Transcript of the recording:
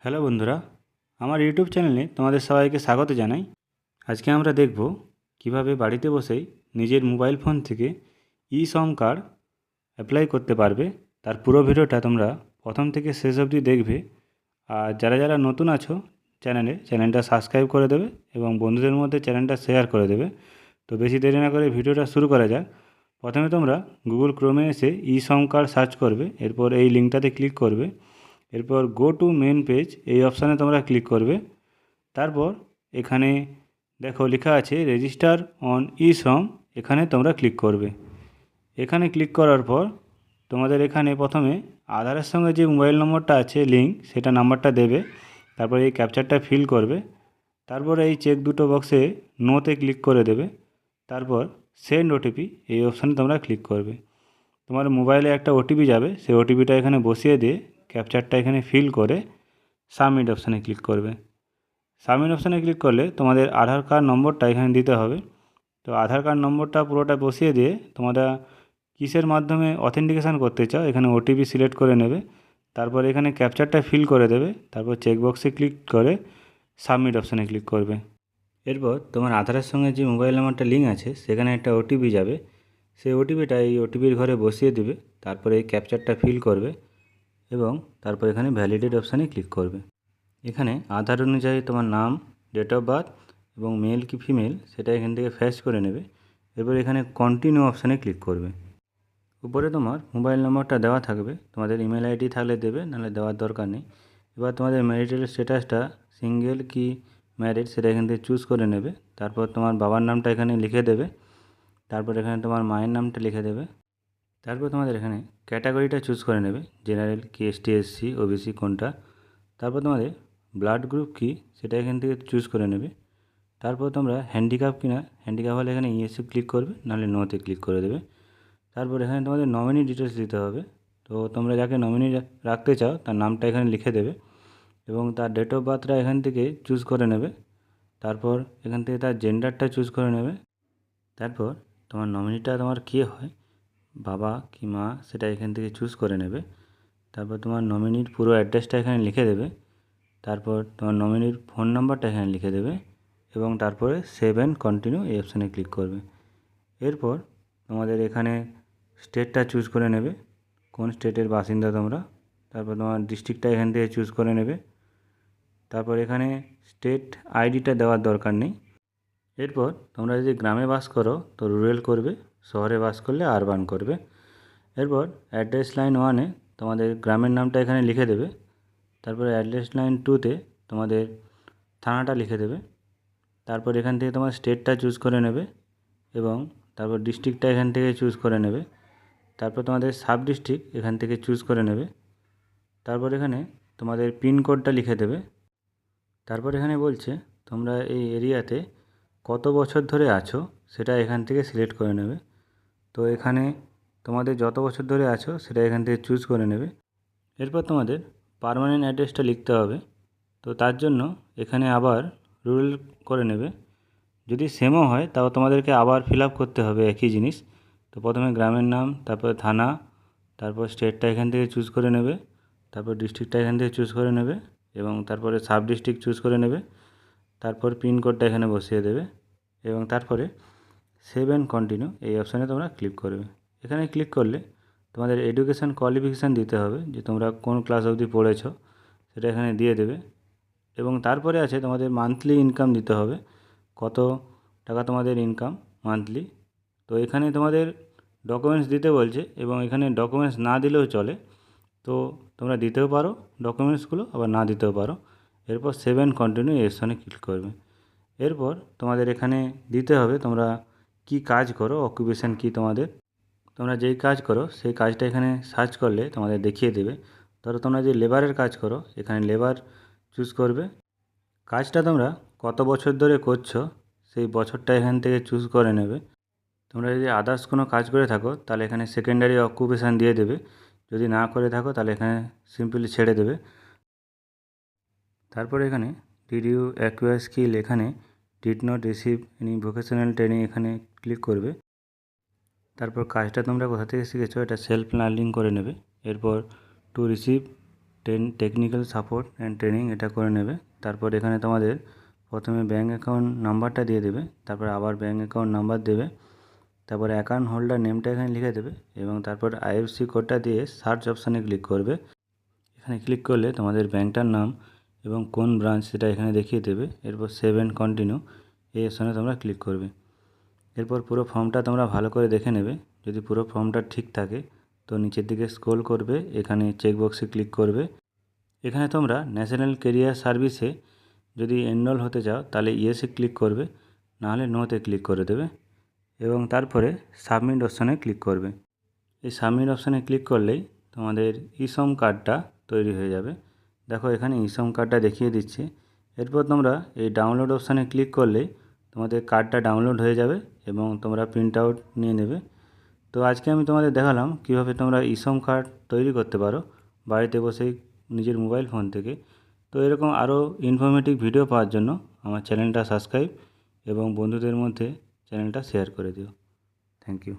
Hello বন্ধুরা, আমার YouTube চ্যানেলে তোমাদের সবাইকে স্বাগত জানাই। আজকে আমরা দেখব কিভাবে বাড়িতে বসেই নিজের মোবাইল ফোন থেকে ই শ্রম কার্ড অ্যাপ্লাই করতে পারবে। তার পুরো ভিডিওটা তোমরা প্রথম থেকে শেষ অবধি দেখবে। আর যারা যারা নতুন আছো চ্যানেলটা সাবস্ক্রাইব করে দেবে এবং বন্ধুদের মধ্যে চ্যানেলটা শেয়ার করে দেবে। তো বেশি দেরি না করে ভিডিওটা শুরু করা যাক। প্রথমে তোমরা গুগল ক্রোমে এসে ই শ্রম কার্ড সার্চ করবে, এরপর এই লিঙ্কটাতে ক্লিক করবে। এরপর গো টু মেন পেজ এই অপশানে তোমরা ক্লিক করবে। তারপর এখানে দেখো লেখা আছে রেজিস্টার অন ই শ্রম, এখানে তোমরা ক্লিক করবে। এখানে ক্লিক করার পর তোমাদের এখানে প্রথমে আধারের সঙ্গে যে মোবাইল নম্বরটা আছে লিঙ্ক, সেটা নাম্বারটা দেবে। তারপর এই ক্যাপচারটা ফিল করবে। তারপর এই চেক দুটো বক্সে নোতে ক্লিক করে দেবে। তারপর সেন্ড ওটিপি এই অপশানে তোমরা ক্লিক করবে। তোমার মোবাইলে একটা ওটিপি যাবে, সেই ওটিপিটা এখানে বসিয়ে দিয়ে ক্যাপচারটা এখানে ফিল করে সাবমিট অপশানে ক্লিক করবে। সাবমিট অপশানে ক্লিক করলে তোমাদের আধার কার্ড নম্বরটা এখানে দিতে হবে। তো আধার কার্ড নম্বরটা পুরোটা বসিয়ে দিয়ে তোমরা কিসের মাধ্যমে অথেন্টিকেশান করতে চাও এখানে ওটিপি সিলেক্ট করে নেবে। তারপর এখানে ক্যাপচারটা ফিল করে দেবে। তারপর চেকবক্সে ক্লিক করে সাবমিট অপশানে ক্লিক করবে। এরপর তোমার আধারের সঙ্গে যে মোবাইল নাম্বারটা লিঙ্ক আছে সেখানে একটা ওটিপি যাবে, সেই ওটিপিটা এই ওটিপির ঘরে বসিয়ে দিবে। তারপরে এই ক্যাপচারটা ফিল করবে এবং তারপর এখানে ভ্যালিডেট অপশানে ক্লিক করবে। এখানে আধার অনুযায়ী তোমার নাম, ডেট অফ বার্থ এবং মেল কি ফিমেল সেটা এখান থেকে ফ্যাচ করে নেবে। এরপর এখানে কন্টিনিউ অপশানে ক্লিক করবে। উপরে তোমার মোবাইল নম্বরটা দেওয়া থাকবে, তোমাদের ইমেল আইডি থাকলে দেবে, নাহলে দেওয়ার দরকার নেই। এবার তোমাদের ম্যারিটাল স্ট্যাটাসটা সিঙ্গেল কি ম্যারিড সেটা এখান থেকে চুজ করে নেবে। তারপর তোমার বাবার নামটা এখানে লিখে দেবে। তারপর এখানে তোমার মায়ের নামটা লিখে দেবে। তারপর তোমাদের এখানে ক্যাটাগরিটা চুজ করে নেবে, জেনারেল কি, এসটি, এসসি, ওবিসি কোনটা। তারপর তোমাদের ব্লাড গ্রুপ কি সেটা এখান থেকে চুজ করে নেবে। তারপর তোমরা হ্যান্ডিক্যাপ কিনা, হ্যান্ডিক্যাপ হলে এখানে ইয়েসে ক্লিক করবে, নাহলে নোতে ক্লিক করে দেবে। তারপর এখানে তোমাদের নমিনি ডিটেলস দিতে হবে। তো তোমরা যাকে নমিনি রাখতে চাও তার নামটা এখানে লিখে দেবে এবং তার ডেট অফ বার্থটা এখান থেকে চুজ করে নেবে। তারপর এখান থেকে তার জেন্ডারটা চুজ করে নেবে। তারপর তোমার নমিনিটা তোমার কে হয়, বাবা কি মা, সেটা এখান থেকে চুজ করে নেবে। তারপর তোমার নমিনির পুরো অ্যাড্রেসটা এখানে লিখে দেবে। তারপর তোমার নমিনির ফোন নাম্বারটা এখানে লিখে দেবে এবং তারপরে সেভ অ্যান্ড কন্টিনিউ এই অপশানে ক্লিক করবে। এরপর তোমাদের এখানে স্টেটটা চুজ করে নেবে, কোন স্টেটের বাসিন্দা তোমরা। তারপর তোমার ডিস্ট্রিক্টটা এখান থেকে চুজ করে নেবে। তারপর এখানে স্টেট আইডিটা দেওয়ার দরকার নেই। এরপর তোমরা যদি গ্রামে বাস করো তো রুরাল করবে, শহরে বাস করলে আরবান করবে। এরপর অ্যাড্রেস লাইন 1-এ তোমাদের গ্রামের নামটা এখানে লিখে দেবে। তারপরে অ্যাড্রেস লাইন 2-তে তোমাদের থানাটা লিখে দেবে। তারপর এখান থেকে তোমার স্টেটটা চুজ করে নেবে এবং তারপর ডিস্ট্রিক্টটা এখান থেকে চুজ করে নেবে। তারপর তোমাদের সাব ডিস্ট্রিক্ট এখান থেকে চুজ করে নেবে। তারপর এখানে তোমাদের পিনকোডটা লিখে দেবে। তারপর এখানে বলছে তোমরা এই এরিয়াতে কত বছর ধরে আছো সেটা এখান থেকে সিলেক্ট করে নেবে। তো এখানে তোমাদের যত বছর ধরে আছো সেটা এখান থেকে চুজ করে নেবে। এরপর তোমাদের পার্মানেন্ট অ্যাড্রেসটা লিখতে হবে। তো তার জন্য এখানে আবার রুরাল করে নেবে। যদি সেমও হয় তাও তোমাদেরকে আবার ফিল আপ করতে হবে একই জিনিস। তো প্রথমে গ্রামের নাম, তারপর থানা, তারপর স্টেটটা এখান থেকে চুজ করে নেবে, তারপর ডিস্ট্রিক্টটা এখান থেকে চুজ করে নেবে এবং তারপরে সাব ডিস্ট্রিক্ট চুজ করে নেবে। তারপর পিনকোডটা এখানে বসিয়ে দেবে এবং তারপরে সেভ অ্যান্ড কন্টিনিউ এই অপশানে তোমরা ক্লিক করবে। এখানে ক্লিক করলে তোমাদের এডুকেশান কোয়ালিফিকেশান দিতে হবে, যে তোমরা কোন ক্লাস অবধি পড়েছো সেটা এখানে দিয়ে দেবে। এবং তারপরে আছে তোমাদের মান্থলি ইনকাম দিতে হবে, কত টাকা তোমাদের ইনকাম মান্থলি। তো এখানে তোমাদের ডকুমেন্টস দিতে বলছে এবং এখানে ডকুমেন্টস না দিলেও চলে। তো তোমরা দিতেও পারো ডকুমেন্টসগুলো, আবার না দিতেও পারো। এরপর সেভ অ্যান্ড কন্টিনিউ এর সঙ্গে ক্লিক করবে। এরপর তোমাদের এখানে দিতে হবে তোমরা কি কাজ করো, অকুপেশান কি তোমাদের। তোমরা যেই কাজ করো সেই কাজটা এখানে সার্চ করলে তোমাদের দেখিয়ে দেবে। ধরো তোমরা যে লেবারের কাজ করো এখানে লেবার চুজ করবে। কাজটা তোমরা কত বছর ধরে করছো সেই বছরটা এখান থেকে চুজ করে নেবে। তোমরা যদি আদার্স কোনো কাজ করে থাকো তাহলে এখানে সেকেন্ডারি অকুপেশান দিয়ে দেবে, যদি না করে থাকো তাহলে এখানে সিম্পলি ছেড়ে দেবে। তারপরে এখানে ডিড ইউ অ্যাকুয়ার স্কিল, এখানে did not receive any vocational training এখানে ক্লিক করবে। তারপর কাজটা তোমরা কোথা থেকে শিখেছো এটা সেলফ লার্নিং করে নেবে। এরপর to receive technical support and training এটা করে নেবে। তারপর এখানে তোমাদের প্রথমে ব্যাঙ্ক অ্যাকাউন্ট নাম্বারটা দিয়ে দেবে, তারপর আবার ব্যাঙ্ক অ্যাকাউন্ট নাম্বার দেবে, তারপরে অ্যাকাউন্ট হোল্ডার নেমটা এখানে লিখে দেবে এবং তারপর আইএফএসসি কোডটা দিয়ে সার্চ অপশানে ক্লিক করবে। এখানে ক্লিক করলে তোমাদের ব্যাঙ্কটার নাম এবং কোন ব্রাঞ্চ সেটা এখানে দেখিয়ে দেবে। এরপর সেভ অ্যান্ড কন্টিনিউ এই অপশানে তোমরা ক্লিক করবে। এরপর পুরো ফর্মটা তোমরা ভালো করে দেখে নেবে। যদি পুরো ফর্মটা ঠিক থাকে তো নিচের দিকে স্ক্রল করবে, এখানে চেকবক্সে ক্লিক করবে। এখানে তোমরা ন্যাশনাল কেরিয়ার সার্ভিসে যদি এনরোল হতে চাও তাহলে ইয়েসে ক্লিক করবে, নাহলে নোতে ক্লিক করে দেবে এবং তারপরে সাবমিট অপশানে ক্লিক করবে। এই সাবমিট অপশানে ক্লিক করলেই তোমাদের ইশ্রম কার্ডটা তৈরি হয়ে যাবে। দেখো এখানে ইশ্রম কার্ডটা দেখিয়ে দিচ্ছে। এরপর তোমরা এই ডাউনলোড অপশানে ক্লিক করলেই তোমাদের কার্ডটা ডাউনলোড হয়ে যাবে এবং তোমরা প্রিন্ট আউট নিয়ে নেবে। তো আজকে আমি তোমাদের দেখালাম কিভাবে তোমরা ইশ্রম কার্ড তৈরি করতে পারো বাড়িতে বসেই নিজের মোবাইল ফোন থেকে। তো এরকম আরও ইনফরমেটিভ ভিডিও পাওয়ার জন্য আমার চ্যানেলটা সাবস্ক্রাইব এবং বন্ধুদের মধ্যে চ্যানেলটা শেয়ার করে দিও। Thank you.